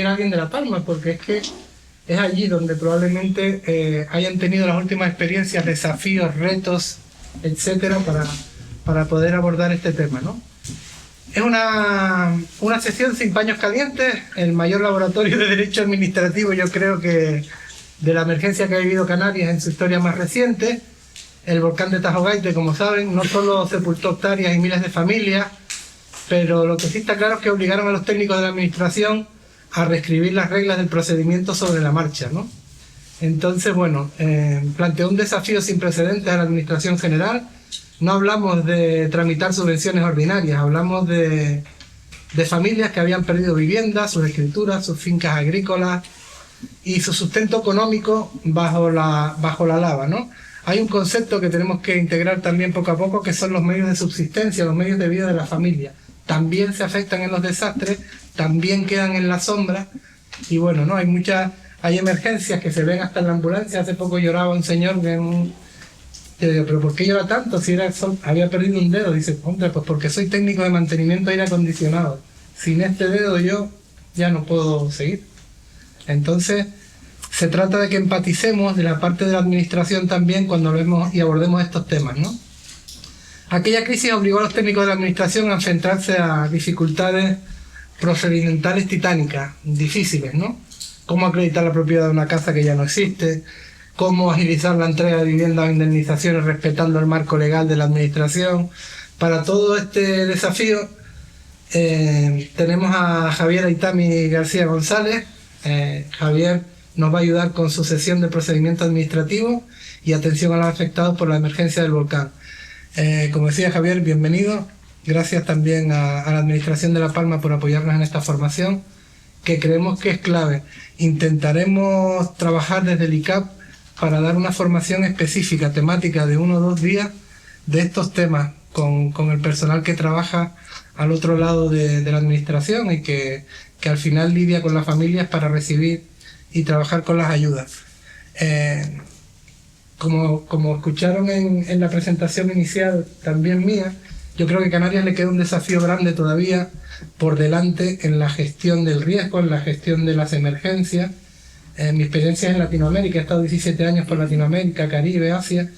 a alguien de La Palma, porque es que es allí donde probablemente hayan tenido las últimas experiencias, desafíos, retos, etcétera, para poder abordar este tema, ¿no? Es una sesión sin paños calientes, el mayor laboratorio de derecho administrativo, yo creo que de la emergencia que ha vivido Canarias en su historia más reciente. El volcán de Tajo Gайте, como saben, no solo sepultó hectáreas y miles de familias, pero lo que sí está claro es que obligaron a los técnicos de la administración a reescribir las reglas del procedimiento sobre la marcha, ¿no? Entonces, bueno, planteó un desafío sin precedentes a la administración general. No hablamos de tramitar subvenciones ordinarias, hablamos de familias que habían perdido viviendas, sus escrituras, sus fincas agrícolas y su sustento económico bajo la lava, ¿no? Hay un concepto que tenemos que integrar también poco a poco, que son los medios de subsistencia, los medios de vida de la familia. También se afectan en los desastres, también quedan en la sombra, y bueno, ¿no? Hay emergencias que se ven hasta en la ambulancia. Hace poco lloraba un señor que digo, ¿pero por qué llora tanto? Si había perdido un dedo. Dice, hombre, pues porque soy técnico de mantenimiento de aire acondicionado. Sin este dedo yo ya no puedo seguir. Entonces, se trata de que empaticemos de la parte de la administración también cuando vemos y abordemos estos temas, ¿no? Aquella crisis obligó a los técnicos de la administración a enfrentarse a dificultades procedimentales titánicas, difíciles, ¿no? Cómo acreditar la propiedad de una casa que ya no existe, cómo agilizar la entrega de viviendas o indemnizaciones respetando el marco legal de la administración. Para todo este desafío tenemos a Javier Aitami García González. Javier nos va a ayudar con su sesión de procedimiento administrativo y atención a los afectados por la emergencia del volcán. Como decía Javier, bienvenido. Gracias también a la Administración de La Palma por apoyarnos en esta formación, que creemos que es clave. Intentaremos trabajar desde el ICAP para dar una formación específica, temática de 1 o 2 días de estos temas con el personal que trabaja al otro lado de la administración y que al final lidia con las familias para recibir y trabajar con las ayudas. Como escucharon en la presentación inicial también mía, yo creo que a Canarias le queda un desafío grande todavía por delante en la gestión del riesgo, en la gestión de las emergencias. Mi experiencia es en Latinoamérica, he estado 17 años por Latinoamérica, Caribe, Asia,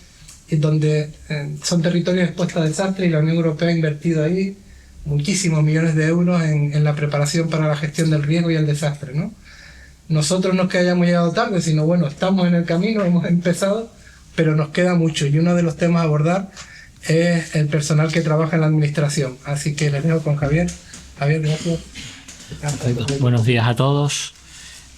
donde son territorios expuestos a desastres, y la Unión Europea ha invertido ahí muchísimos millones de euros en la preparación para la gestión del riesgo y el desastre, ¿no? Nosotros no es que hayamos llegado tarde, sino bueno, estamos en el camino, hemos empezado, pero nos queda mucho, y uno de los temas a abordar es el personal que trabaja en la administración. Así que les dejo con Javier. Javier, gracias. Perfecto. Buenos días a todos.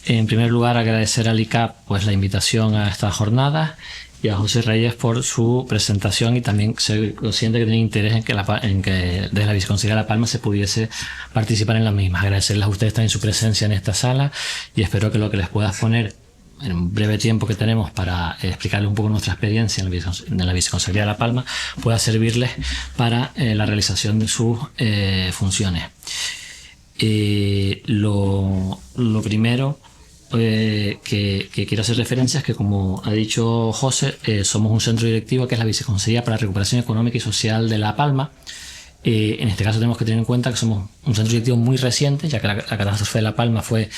En primer lugar, agradecer al ICAP pues la invitación a esta jornada y a José Reyes por su presentación, y también soy consciente que tiene interés en que desde la Viceconsejería de La Palma se pudiese participar en las mismas. Agradecerles a ustedes también su presencia en esta sala, y espero que lo que les pueda exponer en un breve tiempo que tenemos para explicarles un poco nuestra experiencia en la Viceconsejería de La Palma pueda servirles para la realización de sus funciones. Lo primero que quiero hacer referencia es que, como ha dicho José, somos un centro directivo que es la Viceconsejería para la Recuperación Económica y Social de La Palma. En este caso tenemos que tener en cuenta que somos un centro directivo muy reciente, ya que la catástrofe de La Palma fue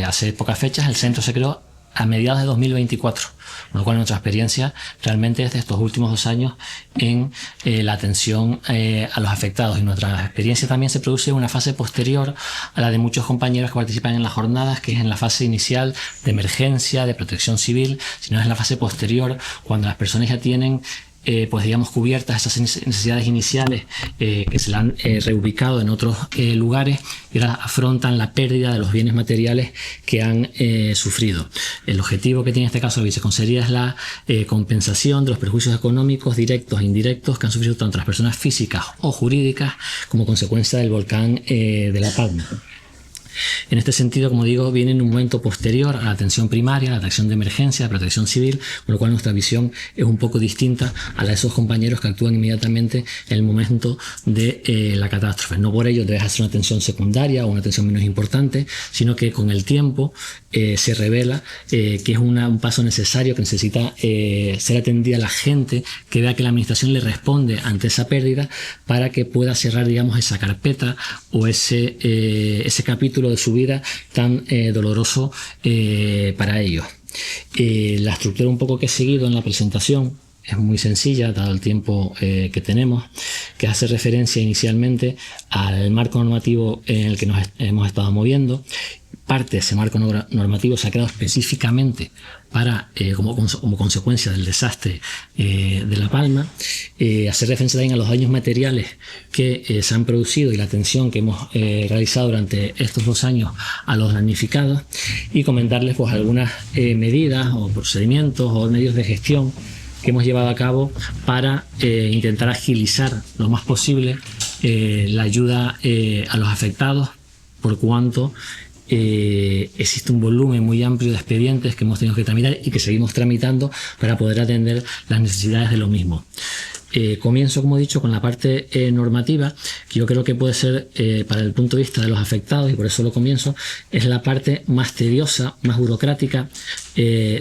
hace pocas fechas. El centro se creó a mediados de 2024, con lo cual nuestra experiencia realmente es de estos últimos 2 años en la atención a los afectados, y nuestra experiencia también se produce en una fase posterior a la de muchos compañeros que participan en las jornadas, que es en la fase inicial de emergencia, de protección civil, sino es en la fase posterior, cuando las personas ya tienen pues digamos cubiertas esas necesidades iniciales, que se la han reubicado en otros lugares, y ahora afrontan la pérdida de los bienes materiales que han sufrido. El objetivo que tiene en este caso la Viceconsejería es la compensación de los perjuicios económicos directos e indirectos que han sufrido tanto las personas físicas o jurídicas como consecuencia del volcán de La Palma. En este sentido, como digo, viene en un momento posterior a la atención primaria, a la atención de emergencia, a la protección civil, con lo cual nuestra visión es un poco distinta a la de esos compañeros que actúan inmediatamente en el momento de la catástrofe. No por ello debe hacer una atención secundaria o una atención menos importante, sino que con el tiempo se revela que es un paso necesario, que necesita ser atendida la gente que vea que la administración le responde ante esa pérdida, para que pueda cerrar, digamos, esa carpeta o ese capítulo capítulo de su vida tan doloroso para ellos. La estructura un poco que he seguido en la presentación es muy sencilla, dado el tiempo que tenemos, que hace referencia inicialmente al marco normativo en el que nos hemos estado moviendo. Parte de ese marco normativo se ha creado específicamente para, como consecuencia del desastre de La Palma. Hacer referencia también a los daños materiales que se han producido y la atención que hemos realizado durante estos 2 años a los damnificados, y comentarles pues algunas medidas o procedimientos o medios de gestión que hemos llevado a cabo para intentar agilizar lo más posible la ayuda a los afectados, por cuanto existe un volumen muy amplio de expedientes que hemos tenido que tramitar y que seguimos tramitando para poder atender las necesidades de lo mismo. Comienzo, como he dicho, con la parte normativa, que yo creo que puede ser, para el punto de vista de los afectados, y por eso lo comienzo, es la parte más tediosa, más burocrática,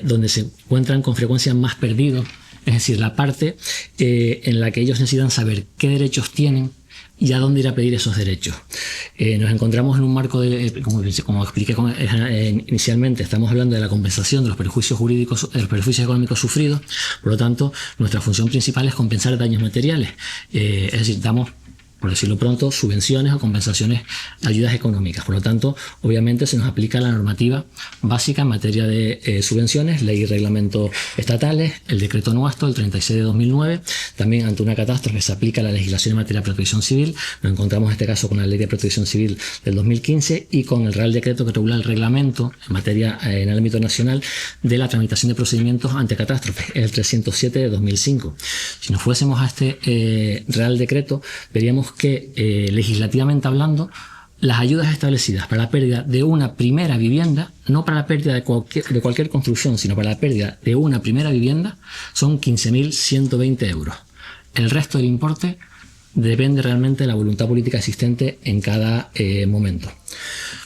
donde se encuentran con frecuencia más perdidos, es decir, la parte en la que ellos necesitan saber qué derechos tienen y a dónde ir a pedir esos derechos. Nos encontramos en un marco de, como expliqué inicialmente, estamos hablando de la compensación de los perjuicios jurídicos, de los perjuicios económicos sufridos. Por lo tanto, nuestra función principal es compensar daños materiales. Es decir, damos, por decirlo pronto, subvenciones o compensaciones, ayudas económicas. Por lo tanto, obviamente se nos aplica la normativa básica en materia de subvenciones, ley y reglamento estatales, el decreto nuestro, el 36 de 2009. También ante una catástrofe se aplica la legislación en materia de protección civil. Nos encontramos en este caso con la ley de protección civil del 2015 y con el Real Decreto que regula el reglamento en materia en el ámbito nacional de la tramitación de procedimientos ante catástrofes, el 307 de 2005. Si nos fuésemos a este Real Decreto, veríamos que legislativamente hablando, las ayudas establecidas para la pérdida de una primera vivienda, no para la pérdida de cualquier construcción, sino para la pérdida de una primera vivienda, son 15.120 euros. El resto del importe depende realmente de la voluntad política existente en cada momento.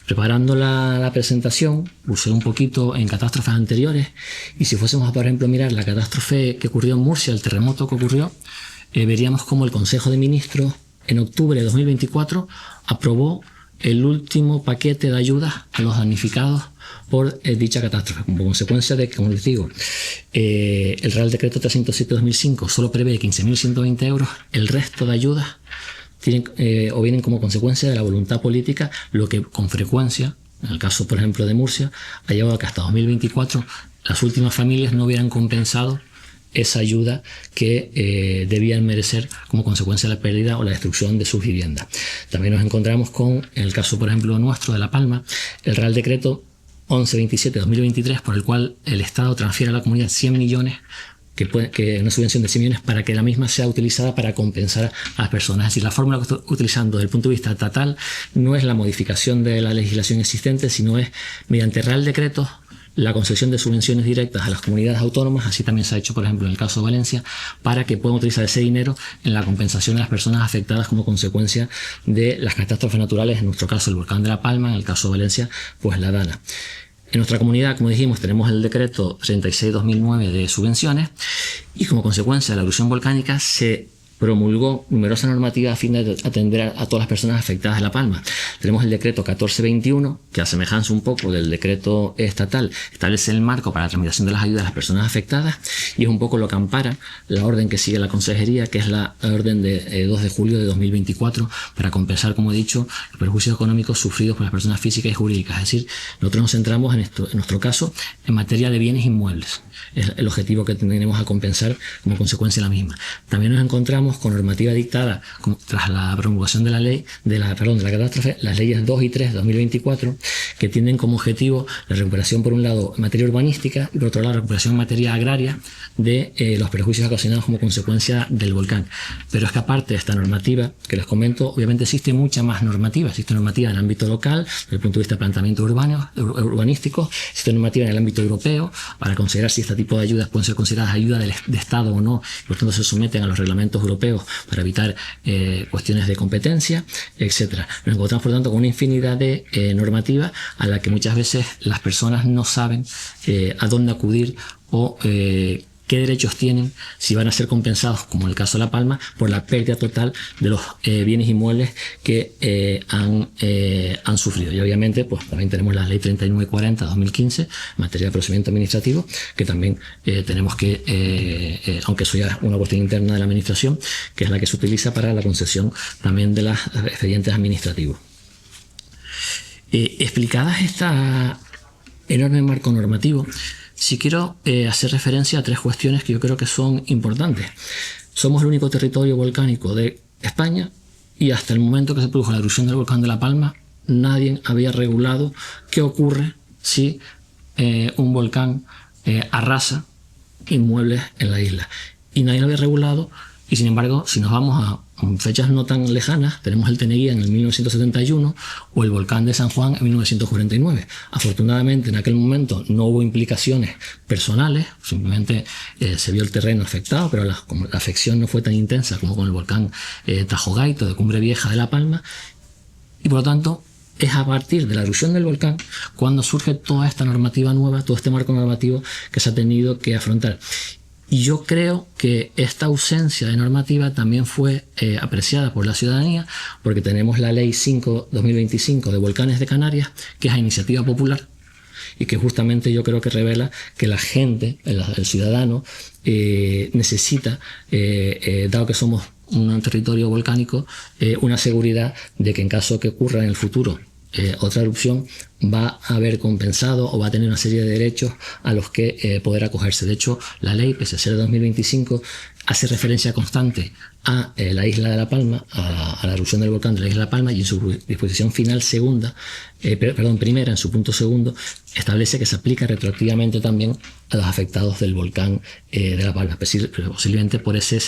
Preparando la presentación, busqué un poquito en catástrofes anteriores, y si fuésemos a, por ejemplo, mirar la catástrofe que ocurrió en Murcia, el terremoto que ocurrió, veríamos cómo el Consejo de Ministros en octubre de 2024 aprobó el último paquete de ayudas a los damnificados por dicha catástrofe, como consecuencia de que, como les digo, el Real Decreto 307/2005 solo prevé 15.120 euros. El resto de ayudas tienen o vienen como consecuencia de la voluntad política, lo que con frecuencia, en el caso por ejemplo de Murcia, ha llevado a que hasta 2024 las últimas familias no hubieran compensado esa ayuda que debían merecer como consecuencia de la pérdida o la destrucción de sus viviendas. También nos encontramos con, en el caso por ejemplo nuestro de La Palma, el Real Decreto 1127/2023, por el cual el Estado transfiere a la comunidad 100 millones, que una subvención de 100 millones, para que la misma sea utilizada para compensar a las personas. Es decir, la fórmula que estoy utilizando desde el punto de vista estatal no es la modificación de la legislación existente, sino es mediante Real Decretos la concesión de subvenciones directas a las comunidades autónomas. Así también se ha hecho, por ejemplo, en el caso de Valencia, para que puedan utilizar ese dinero en la compensación de las personas afectadas como consecuencia de las catástrofes naturales, en nuestro caso el volcán de La Palma, en el caso de Valencia, pues la Dana. En nuestra comunidad, como dijimos, tenemos el decreto 36/2009 de subvenciones, y como consecuencia de la erupción volcánica se promulgó numerosa normativa a fin de atender a todas las personas afectadas de La Palma. Tenemos el decreto 1421, que a semejanza un poco del decreto estatal, establece el marco para la tramitación de las ayudas a las personas afectadas, y es un poco lo que ampara la orden que sigue la Consejería, que es la orden de 2 de julio de 2024, para compensar, como he dicho, los perjuicios económicos sufridos por las personas físicas y jurídicas. Es decir, nosotros nos centramos en nuestro caso en materia de bienes inmuebles. Es el objetivo que tenemos a compensar como consecuencia de la misma. También nos encontramos con normativa dictada tras la promulgación de la ley, de la catástrofe, las leyes 2 y 3 de 2024, que tienen como objetivo la recuperación, por un lado, en materia urbanística, y por otro lado, la recuperación en materia agraria de los perjuicios ocasionados como consecuencia del volcán. Pero es que aparte de esta normativa que les comento, obviamente existe mucha más normativa. Existe normativa en el ámbito local, desde el punto de vista de planteamiento urbanístico, existe normativa en el ámbito europeo, para considerar si este tipo de ayudas pueden ser consideradas ayudas de Estado o no, y por tanto se someten a los reglamentos europeos para evitar cuestiones de competencia, etcétera. Nos encontramos, por tanto, con una infinidad de normativas a la que muchas veces las personas no saben a dónde acudir o qué derechos tienen, si van a ser compensados, como en el caso de La Palma, por la pérdida total de los bienes inmuebles que han sufrido. Y obviamente pues también tenemos la ley 3940-2015 en materia de procedimiento administrativo, que también tenemos que, aunque eso ya es una cuestión interna de la administración, que es la que se utiliza para la concesión también de los expedientes administrativos. Explicadas esta enorme marco normativo, sí quiero hacer referencia a tres cuestiones que yo creo que son importantes. Somos el único territorio volcánico de España y hasta el momento que se produjo la erupción del volcán de La Palma, nadie había regulado qué ocurre si un volcán arrasa inmuebles en la isla. Y nadie lo había regulado, y sin embargo, si nos vamos a fechas no tan lejanas, tenemos el Teneguía en el 1971 o el volcán de San Juan en 1949. Afortunadamente en aquel momento no hubo implicaciones personales, simplemente se vio el terreno afectado, pero la afección no fue tan intensa como con el volcán Tajo Gaito de Cumbre Vieja de La Palma, y por lo tanto es a partir de la erupción del volcán cuando surge toda esta normativa nueva, todo este marco normativo que se ha tenido que afrontar. Y yo creo que esta ausencia de normativa también fue apreciada por la ciudadanía, porque tenemos la Ley 5/2025 de Volcanes de Canarias, que es a iniciativa popular, y que justamente yo creo que revela que la gente, el ciudadano, necesita, dado que somos un territorio volcánico, una seguridad de que en caso que ocurra en el futuro otra erupción, va a haber compensado o va a tener una serie de derechos a los que poder acogerse. De hecho, la ley, pese a ser de 2025, hace referencia constante a la isla de La Palma, a la erupción del volcán de la isla de La Palma, y en su disposición final primera, en su punto segundo, establece que se aplica retroactivamente también a los afectados del volcán de La Palma. Posiblemente por ese,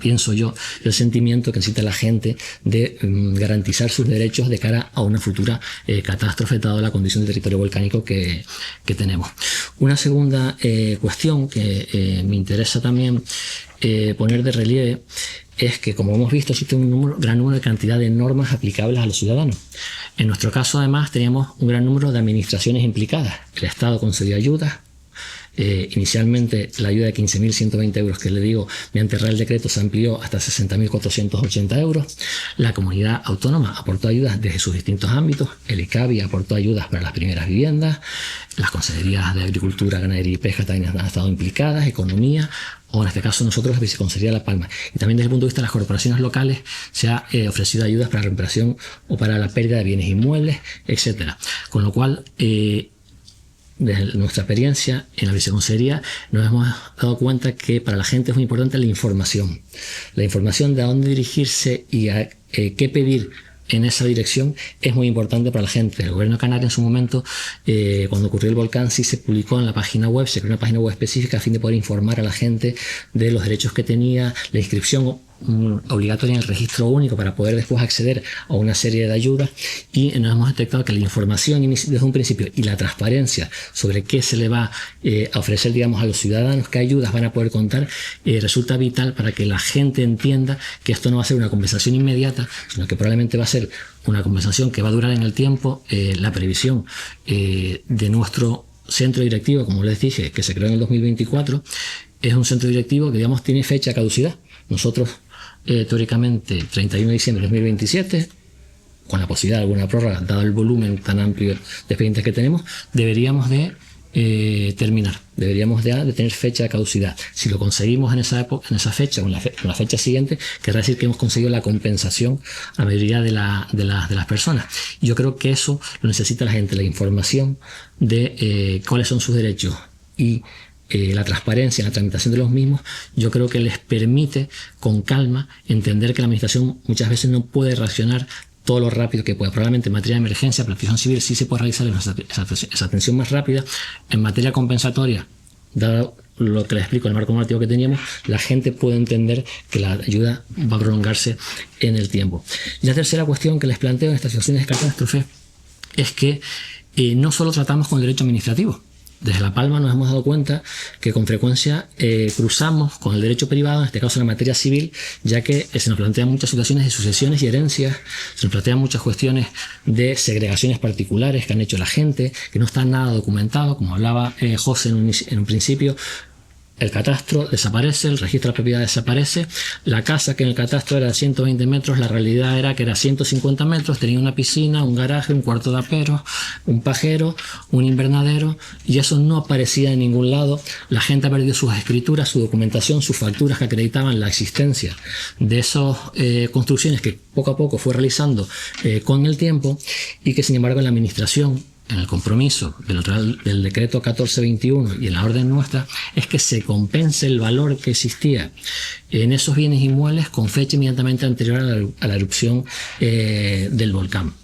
pienso yo, el sentimiento que necesita la gente de garantizar sus derechos de cara a una futura catástrofe, dado la condición de territorio volcánico que tenemos. Una segunda cuestión que me interesa también poner de relieve es que, como hemos visto, existe un gran número de cantidad de normas aplicables a los ciudadanos. En nuestro caso, además, teníamos un gran número de administraciones implicadas. El Estado concedió ayudas. Inicialmente la ayuda de 15.120 euros que le digo, mediante Real Decreto se amplió hasta 60.480 euros. La comunidad autónoma aportó ayudas desde sus distintos ámbitos. El ICABI aportó ayudas para las primeras viviendas. Las consejerías de Agricultura, Ganadería y Pesca también han estado implicadas. Economía, o en este caso nosotros, la Viceconsejería de La Palma. Y también desde el punto de vista de las corporaciones locales se ha ofrecido ayudas para la recuperación o para la pérdida de bienes inmuebles, etc. Con lo cual, desde nuestra experiencia en la Viceconsejería nos hemos dado cuenta que para la gente es muy importante la información de a dónde dirigirse y a qué pedir en esa dirección es muy importante para la gente. El gobierno de Canarias en su momento, cuando ocurrió el volcán, sí se publicó en la página web, se creó una página web específica a fin de poder informar a la gente de los derechos que tenía, la inscripción obligatoria en el registro único para poder después acceder a una serie de ayudas, y nos hemos detectado que la información desde un principio y la transparencia sobre qué se le va a ofrecer, digamos, a los ciudadanos, qué ayudas van a poder contar, resulta vital para que la gente entienda que esto no va a ser una compensación inmediata, sino que probablemente va a ser una compensación que va a durar en el tiempo. La previsión de nuestro centro directivo, como les dije, que se creó en el 2024, es un centro directivo que, digamos, tiene fecha de caducidad. Nosotros teóricamente 31 de diciembre de 2027, con la posibilidad de alguna prórroga, dado el volumen tan amplio de expedientes que tenemos, deberíamos de terminar, deberíamos de tener fecha de caducidad. Si lo conseguimos en esa época, en esa fecha o en la fecha siguiente, querrá decir que hemos conseguido la compensación a la mayoría de las personas. Y yo creo que eso lo necesita la gente, la información de cuáles son sus derechos y la transparencia en la tramitación de los mismos. Yo creo que les permite con calma entender que la administración muchas veces no puede reaccionar todo lo rápido que pueda. Probablemente en materia de emergencia, protección civil, sí se puede realizar esa atención más rápida. En materia compensatoria, dado lo que les explico, el marco normativo que teníamos, la gente puede entender que la ayuda va a prolongarse en el tiempo. Y la tercera cuestión que les planteo en estas situaciones de catástrofe es que no solo tratamos con el derecho administrativo, desde La Palma nos hemos dado cuenta que con frecuencia cruzamos con el derecho privado, en este caso la materia civil, ya que se nos plantean muchas situaciones de sucesiones y herencias, se nos plantean muchas cuestiones de segregaciones particulares que han hecho la gente, que no está nada documentado, como hablaba José en un principio. El catastro desaparece, el registro de la propiedad desaparece, la casa que en el catastro era de 120 metros, la realidad era que era 150 metros, tenía una piscina, un garaje, un cuarto de aperos, un pajero, un invernadero, y eso no aparecía en ningún lado. La gente ha perdido sus escrituras, su documentación, sus facturas que acreditaban la existencia de esas construcciones que poco a poco fue realizando con el tiempo, y que sin embargo en la administración, en el compromiso del decreto 1421 y en la orden nuestra, es que se compense el valor que existía en esos bienes inmuebles con fecha inmediatamente anterior a la erupción del volcán.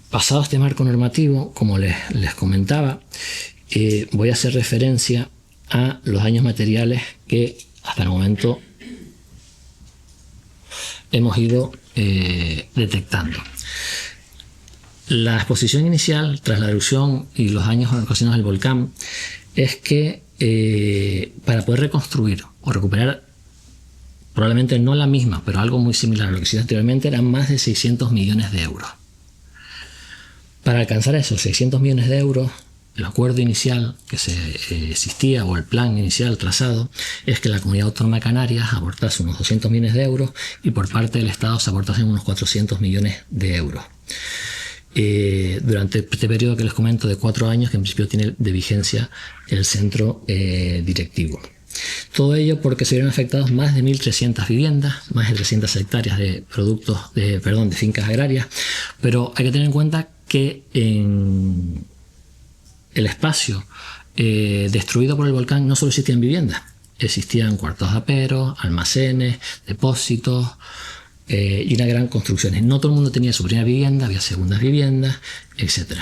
Pasado este marco normativo, como les comentaba, voy a hacer referencia a los daños materiales que hasta el momento hemos ido detectando. La exposición inicial tras la erupción y los daños ocasionados del volcán es que para poder reconstruir o recuperar probablemente no la misma, pero algo muy similar a lo que se hizo anteriormente, eran más de 600 millones de euros. Para alcanzar esos 600 millones de euros, el acuerdo inicial que existía, o el plan inicial trazado, es que la Comunidad Autónoma de Canarias aportase unos 200 millones de euros y por parte del Estado se aportasen unos 400 millones de euros. Durante este periodo que les comento de 4 años, que en principio tiene de vigencia el centro directivo. Todo ello porque se vieron afectados más de 1.300 viviendas, más de 300 hectáreas de de fincas agrarias, pero hay que tener en cuenta que en el espacio destruido por el volcán no solo existían viviendas, existían cuartos de aperos, almacenes, depósitos y una gran construcciones. No todo el mundo tenía su primera vivienda, había segundas viviendas, etc.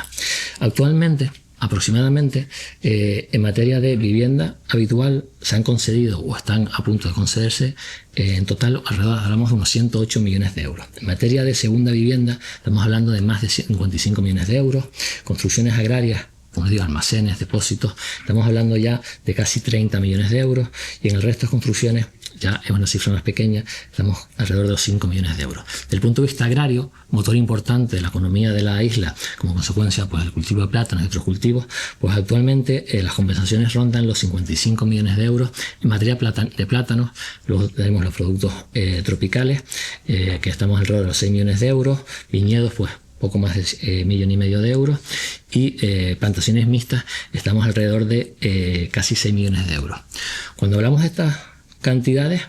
Actualmente, aproximadamente, en materia de vivienda habitual se han concedido o están a punto de concederse en total hablamos de unos 108 millones de euros. En materia de segunda vivienda estamos hablando de más de 55 millones de euros. Construcciones agrarias, como digo, almacenes, depósitos, estamos hablando ya de casi 30 millones de euros, y en el resto de construcciones ya es una cifra más pequeña, estamos alrededor de los 5 millones de euros. Desde el punto de vista agrario, motor importante de la economía de la isla, como consecuencia pues, del cultivo de plátanos y otros cultivos, pues actualmente las compensaciones rondan los 55 millones de euros. En materia de plátanos, luego tenemos los productos tropicales, que estamos alrededor de los 6 millones de euros, viñedos, pues poco más de 1,5 millones de euros, y plantaciones mixtas estamos alrededor de casi 6 millones de euros. Cuando hablamos de estas cantidades,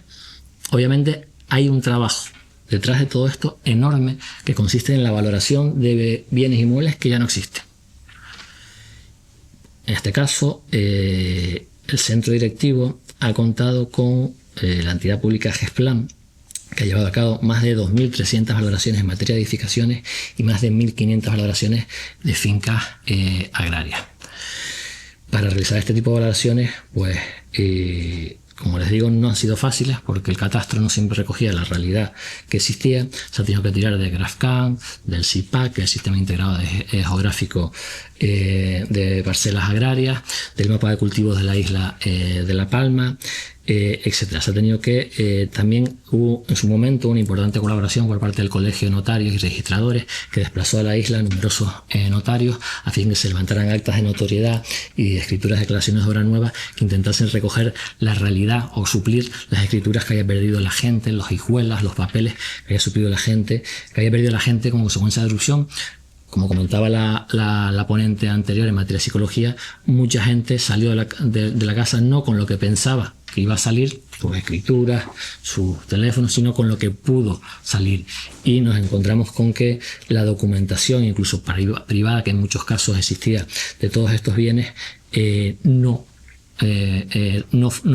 obviamente hay un trabajo detrás de todo esto enorme que consiste en la valoración de bienes inmuebles que ya no existen. En este caso, el centro directivo ha contado con la entidad pública GESPLAN, que ha llevado a cabo más de 2.300 valoraciones en materia de edificaciones y más de 1.500 valoraciones de fincas agrarias. Para realizar este tipo de valoraciones, pues como les digo, no han sido fáciles porque el catastro no siempre recogía la realidad que existía. Se ha tenido que tirar de GrafCAM, del SIPAC, que es el Sistema Integrado Geográfico de Parcelas Agrarias, del mapa de cultivos de la isla de La Palma, etc. Se ha tenido que también hubo en su momento una importante colaboración por parte del Colegio de Notarios y Registradores, que desplazó a la isla numerosos notarios a fin de que se levantaran actas de notoriedad y escrituras de declaraciones de obra nueva que intentasen recoger la realidad o suplir las escrituras que haya perdido la gente, los hijuelas, los papeles que haya suplido la gente, que haya perdido la gente como consecuencia de la erupción. Como comentaba la ponente anterior en materia de psicología, mucha gente salió de la casa no con lo que pensaba que iba a salir, sus escrituras, sus teléfonos, sino con lo que pudo salir. Y nos encontramos con que la documentación, incluso privada, que en muchos casos existía, de todos estos bienes, no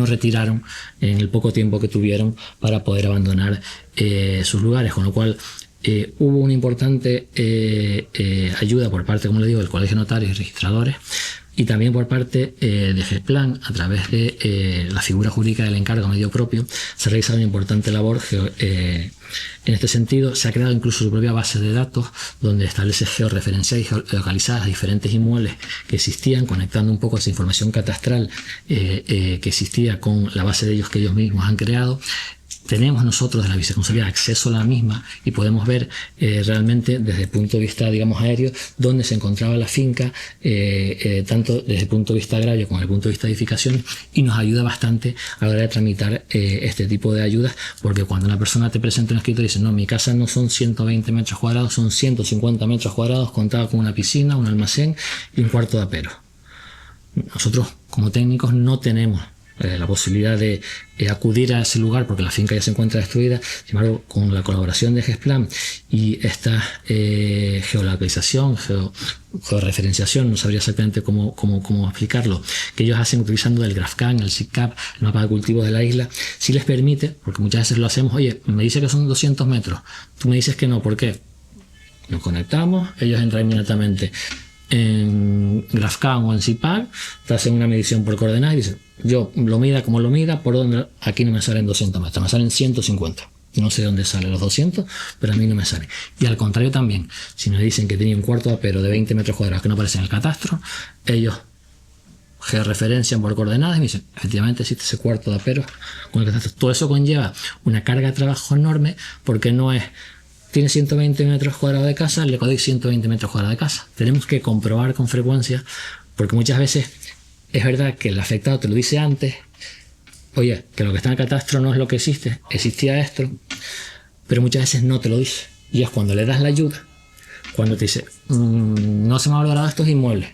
retiraron en el poco tiempo que tuvieron para poder abandonar sus lugares, con lo cual hubo una importante ayuda por parte, como le digo, del Colegio de Notarios y Registradores, y también por parte de GESPLAN, a través de la figura jurídica del encargo medio propio, se ha realizado una importante labor. En este sentido, se ha creado incluso su propia base de datos, donde establece georreferenciadas y geolocalizadas diferentes inmuebles que existían, conectando un poco esa información catastral que existía con la base de ellos que ellos mismos han creado. Tenemos nosotros de la Viceconsejería acceso a la misma y podemos ver realmente desde el punto de vista, digamos, aéreo, dónde se encontraba la finca, tanto desde el punto de vista agrario como desde el punto de vista de edificación, y nos ayuda bastante a la hora de tramitar este tipo de ayudas, porque cuando una persona te presenta un escrito y dice, no, mi casa no son 120 metros cuadrados, son 150 metros cuadrados, contaba con una piscina, un almacén y un cuarto de apero. Nosotros, como técnicos, no tenemos la posibilidad de acudir a ese lugar porque la finca ya se encuentra destruida. Sin embargo, con la colaboración de GESPLAN y esta geolocalización, georreferenciación, no sabría exactamente cómo explicarlo, que ellos hacen utilizando el GrafCAN, el SICAP, el mapa de cultivos de la isla, sí les permite, porque muchas veces lo hacemos, oye, me dice que son 200 metros, tú me dices que no, ¿por qué? Nos conectamos, ellos entran inmediatamente en GrafCAN o en SIPAC, te hacen una medición por coordenadas y dicen, yo lo mida como lo mida, por donde aquí no me salen 200 metros, me salen 150. No sé dónde salen los 200, pero a mí no me salen. Y al contrario también, si nos dicen que tenía un cuarto de apero de 20 metros cuadrados que no aparece en el catastro, ellos georreferencian por coordenadas y me dicen, efectivamente existe ese cuarto de apero con el catastro. Todo eso conlleva una carga de trabajo enorme, porque no es tiene 120 metros cuadrados de casa, le doy 120 metros cuadrados de casa. Tenemos que comprobar con frecuencia, porque muchas veces es verdad que el afectado te lo dice antes, oye, que lo que está en el catastro no es lo que existe, existía esto, pero muchas veces no te lo dice. Y es cuando le das la ayuda, cuando te dice, no se me ha valorado estos inmuebles.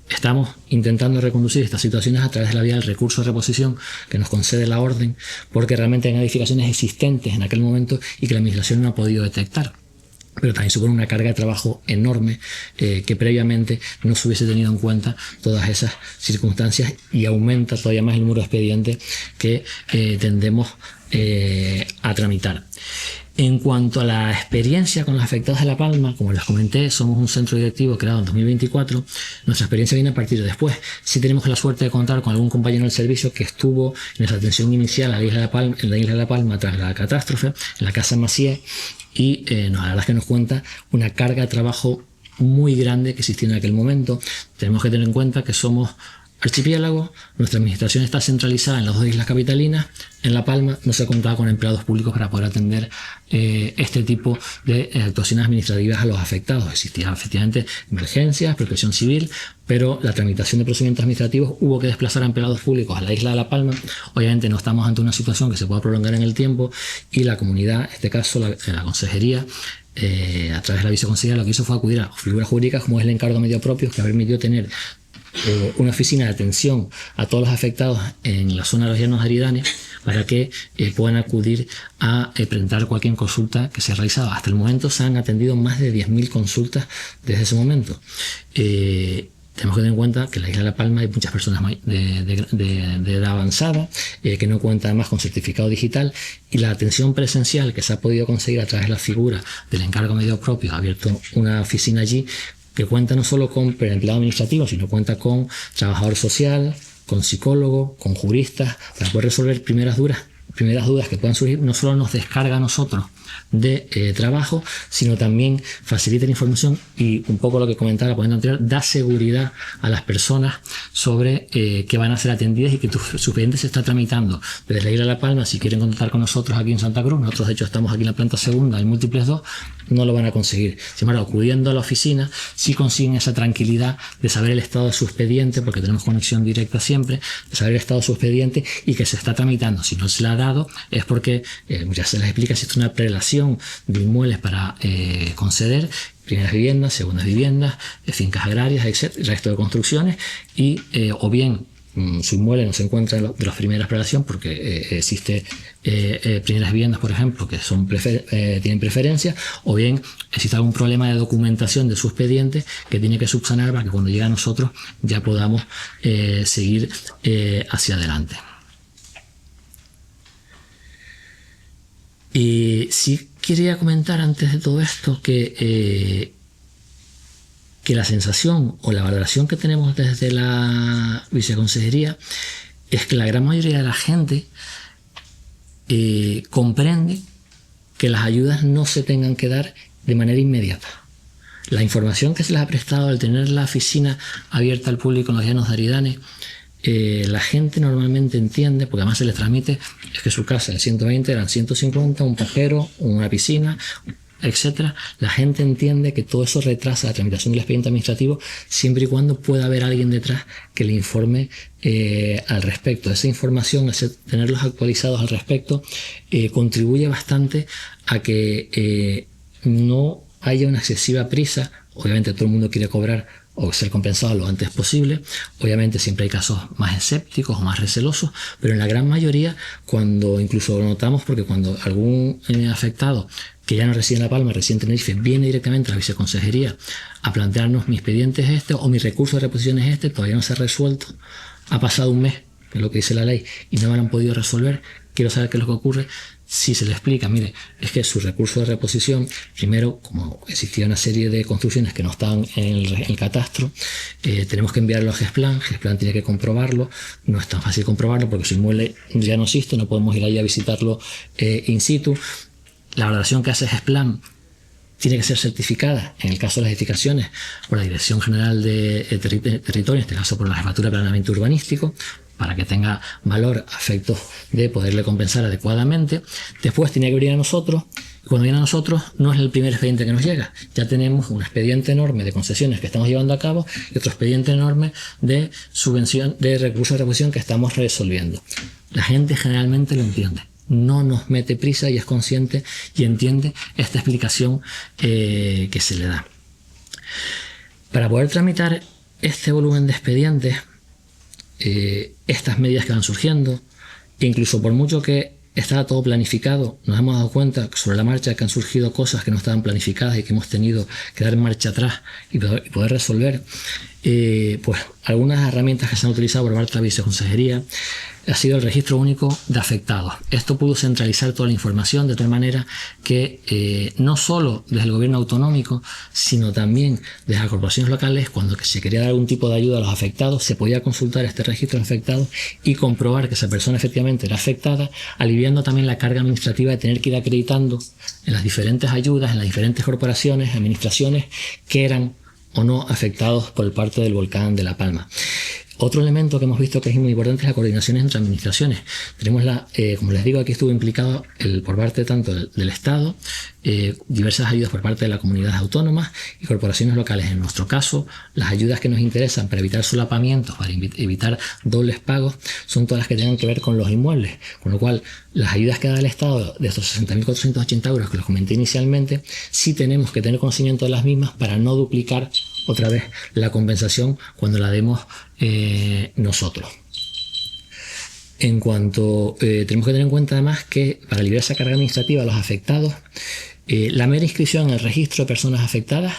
Estamos intentando reconducir estas situaciones a través de la vía del recurso de reposición que nos concede la orden, porque realmente hay edificaciones existentes en aquel momento y que la administración no ha podido detectar. Pero también supone una carga de trabajo enorme que previamente no se hubiese tenido en cuenta todas esas circunstancias, y aumenta todavía más el número de expedientes que tendemos a tramitar. En cuanto a la experiencia con los afectados de La Palma, como les comenté, somos un centro directivo creado en 2024. Nuestra experiencia viene a partir de después. Sí tenemos la suerte de contar con algún compañero del servicio que estuvo en esa atención inicial a la isla de La Palma, en la isla de La Palma tras la catástrofe, en la casa Macié, y la verdad es que nos cuenta una carga de trabajo muy grande que existía en aquel momento. Tenemos que tener en cuenta que somos archipiélago, nuestra administración está centralizada en las dos islas capitalinas. En La Palma no se contaba con empleados públicos para poder atender este tipo de actuaciones administrativas a los afectados. Existían efectivamente emergencias, protección civil, pero la tramitación de procedimientos administrativos hubo que desplazar a empleados públicos a la isla de La Palma. Obviamente no estamos ante una situación que se pueda prolongar en el tiempo, y la comunidad, en este caso la consejería, a través de la viceconsejería, lo que hizo fue acudir a figuras jurídicas como es el encargo medio propio, que permitió tener una oficina de atención a todos los afectados en la zona de los llanos aridanes, para que puedan acudir a presentar cualquier consulta que se ha realizado. Hasta el momento se han atendido más de 10.000 consultas desde ese momento. Tenemos que tener en cuenta que en la isla de La Palma hay muchas personas de edad avanzada que no cuentan además con certificado digital, y la atención presencial que se ha podido conseguir a través de la figura del encargo medio propio, ha abierto una oficina allí que cuenta no solo con empleado administrativo, sino cuenta con trabajador social, con psicólogo, con juristas, para poder resolver primeras dudas que puedan surgir. No solo nos descarga a nosotros de trabajo, sino también facilita la información, y un poco lo que comentaba la ponente anterior, da seguridad a las personas sobre que van a ser atendidas y que su expediente se está tramitando desde la isla de La Palma. Si quieren contactar con nosotros aquí en Santa Cruz, nosotros de hecho estamos aquí en la planta segunda, en múltiples 2, no lo van a conseguir. Sin embargo, acudiendo a la oficina, sí consiguen esa tranquilidad de saber el estado de su expediente, porque tenemos conexión directa siempre, de saber el estado de su expediente y que se está tramitando. Si no se le ha dado es porque ya se les explica, si es una prelación de inmuebles para conceder primeras viviendas, segundas viviendas, fincas agrarias, etc., el resto de construcciones, y o bien su inmueble no se encuentra de las primeras prelación porque existe primeras viviendas, por ejemplo, que son tienen preferencia, o bien existe algún problema de documentación de su expediente que tiene que subsanar para que cuando llegue a nosotros ya podamos seguir hacia adelante. Y sí quería comentar antes de todo esto que la sensación o la valoración que tenemos desde la viceconsejería es que la gran mayoría de la gente comprende que las ayudas no se tengan que dar de manera inmediata. La información que se les ha prestado al tener la oficina abierta al público en los Llanos de Aridane, la gente normalmente entiende, porque además se les transmite, es que su casa de 120 eran 150, un pajero, una piscina, etcétera. La gente entiende que todo eso retrasa la tramitación del expediente administrativo siempre y cuando pueda haber alguien detrás que le informe al respecto. Esa información, tenerlos actualizados al respecto, contribuye bastante a que no haya una excesiva prisa. Obviamente todo el mundo quiere cobrar o ser compensado lo antes posible. Obviamente siempre hay casos más escépticos o más recelosos, pero en la gran mayoría, cuando incluso lo notamos, porque cuando algún afectado que ya no reside en La Palma, reside en Tenerife, viene directamente a la viceconsejería a plantearnos mi expediente es este o mi recurso de reposición es este, todavía no se ha resuelto, ha pasado un mes, que es lo que dice la ley, y no me lo han podido resolver, quiero saber qué es lo que ocurre. Si se le explica, mire, es que su recurso de reposición, primero, como existía una serie de construcciones que no estaban en el catastro, tenemos que enviarlo a GESPLAN, GESPLAN tiene que comprobarlo, no es tan fácil comprobarlo porque su inmueble ya no existe, no podemos ir ahí a visitarlo in situ. La valoración que hace GESPLAN tiene que ser certificada, en el caso de las edificaciones, por la Dirección General de Territorio, en este caso por la Jefatura de Planeamiento Urbanístico, para que tenga valor a efectos de poderle compensar adecuadamente. Después tiene que venir a nosotros. Cuando viene a nosotros no es el primer expediente que nos llega. Ya tenemos un expediente enorme de concesiones que estamos llevando a cabo y otro expediente enorme de subvención, de recursos de reposición que estamos resolviendo. La gente generalmente lo entiende. No nos mete prisa y es consciente y entiende esta explicación que se le da. Para poder tramitar este volumen de expedientes, estas medidas que van surgiendo, e incluso por mucho que estaba todo planificado, nos hemos dado cuenta sobre la marcha que han surgido cosas que no estaban planificadas y que hemos tenido que dar marcha atrás y poder resolver. Pues algunas herramientas que se han utilizado por parte de la viceconsejería ha sido el registro único de afectados. Esto pudo centralizar toda la información de tal manera que no solo desde el gobierno autonómico, sino también desde las corporaciones locales, cuando se quería dar algún tipo de ayuda a los afectados, se podía consultar este registro de afectados y comprobar que esa persona efectivamente era afectada, aliviando también la carga administrativa de tener que ir acreditando en las diferentes ayudas, en las diferentes corporaciones, administraciones, que eran o no afectados por parte del volcán de La Palma. Otro elemento que hemos visto que es muy importante es la coordinación entre administraciones. Tenemos como les digo, aquí estuvo implicado por parte tanto del Estado, diversas ayudas por parte de las comunidades autónomas y corporaciones locales. En nuestro caso, las ayudas que nos interesan para evitar solapamientos, para evitar dobles pagos, son todas las que tengan que ver con los inmuebles. Con lo cual, las ayudas que da el Estado de estos 60.480 euros que los comenté inicialmente, sí tenemos que tener conocimiento de las mismas para no duplicar otra vez la compensación cuando la demos nosotros. En cuanto tenemos que tener en cuenta además que para aliviar esa carga administrativa a los afectados, la mera inscripción en el registro de personas afectadas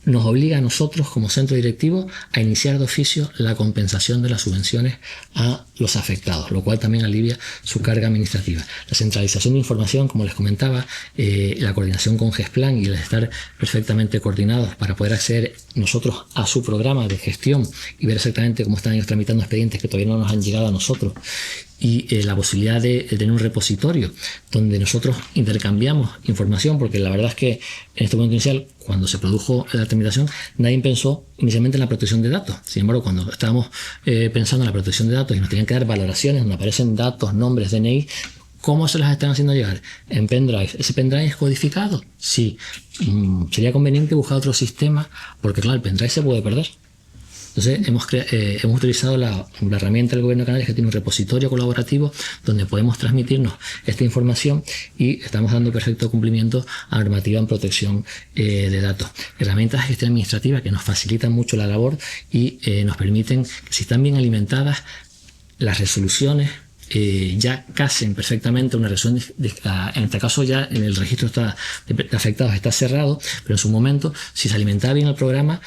nos obliga a nosotros como centro directivo a iniciar de oficio la compensación de las subvenciones a los afectados, lo cual también alivia su carga administrativa. La centralización de información, como les comentaba, la coordinación con GESPLAN y el estar perfectamente coordinados para poder acceder nosotros a su programa de gestión y ver exactamente cómo están ellos tramitando expedientes que todavía no nos han llegado a nosotros, y la posibilidad de tener un repositorio donde nosotros intercambiamos información, porque la verdad es que en este momento inicial, cuando se produjo la tramitación, nadie pensó inicialmente en la protección de datos. Sin embargo, cuando estábamos pensando en la protección de datos y nos tenían que dar valoraciones donde aparecen datos, nombres, DNI, ¿cómo se las están haciendo llegar? En pendrive. ¿Ese pendrive es codificado? Sí. Sería conveniente buscar otro sistema, porque claro, el pendrive se puede perder. Entonces hemos utilizado la herramienta del Gobierno de Canarias, que tiene un repositorio colaborativo donde podemos transmitirnos esta información y estamos dando perfecto cumplimiento a la normativa en protección de datos. Herramientas de gestión administrativa que nos facilitan mucho la labor y nos permiten que, si están bien alimentadas, las resoluciones ya casen perfectamente una resolución. En este caso ya en el registro de afectados está cerrado, pero en su momento, si se alimentaba bien el programa,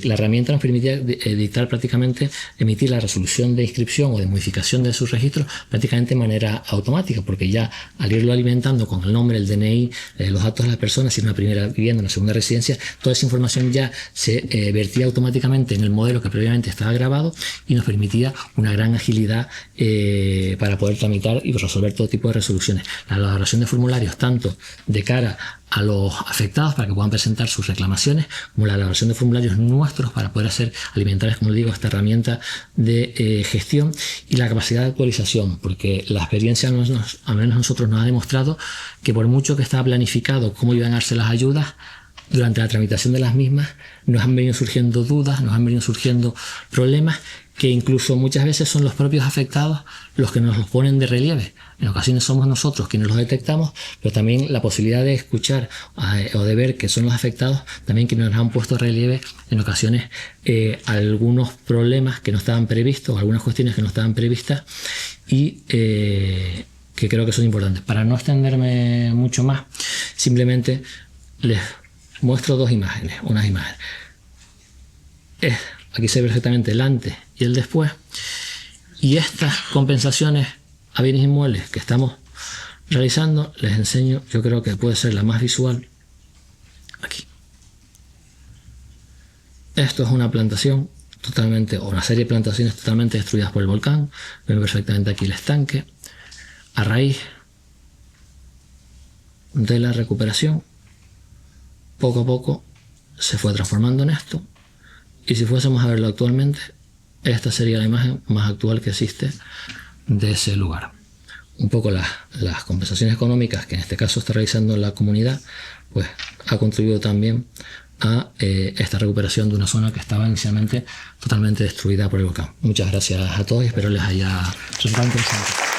la herramienta nos permitía dictar prácticamente, emitir la resolución de inscripción o de modificación de sus registros prácticamente de manera automática, porque ya al irlo alimentando con el nombre, el DNI, los datos de las personas, si es una primera vivienda, una segunda residencia, toda esa información ya se vertía automáticamente en el modelo que previamente estaba grabado y nos permitía una gran agilidad para poder tramitar y resolver todo tipo de resoluciones. La elaboración de formularios, tanto de cara a los afectados para que puedan presentar sus reclamaciones, como la elaboración de formularios nuestros para poder alimentar, como digo, esta herramienta de gestión, y la capacidad de actualización, porque la experiencia, al menos nosotros, nos ha demostrado que por mucho que estaba planificado cómo iban a darse las ayudas, durante la tramitación de las mismas nos han venido surgiendo dudas, nos han venido surgiendo problemas que incluso muchas veces son los propios afectados los que nos los ponen de relieve. En ocasiones somos nosotros quienes los detectamos, pero también la posibilidad de escuchar o de ver que son los afectados también quienes nos han puesto de relieve en ocasiones algunos problemas que no estaban previstos, algunas cuestiones que no estaban previstas y que creo que son importantes. Para no extenderme mucho más, simplemente les muestro unas imágenes. Aquí se ve perfectamente el antes y el después, y estas compensaciones a bienes inmuebles que estamos realizando, les enseño, yo creo que puede ser la más visual. Aquí. Esto es una plantación totalmente, o una serie de plantaciones totalmente destruidas por el volcán. Ven perfectamente aquí el estanque. A raíz de la recuperación, poco a poco se fue transformando en esto, y si fuésemos a verlo actualmente, esta sería la imagen más actual que existe de ese lugar. Un poco las compensaciones económicas que en este caso está realizando la comunidad, pues ha contribuido también a esta recuperación de una zona que estaba inicialmente totalmente destruida por el volcán. Muchas gracias a todos y espero les haya resultado interesante.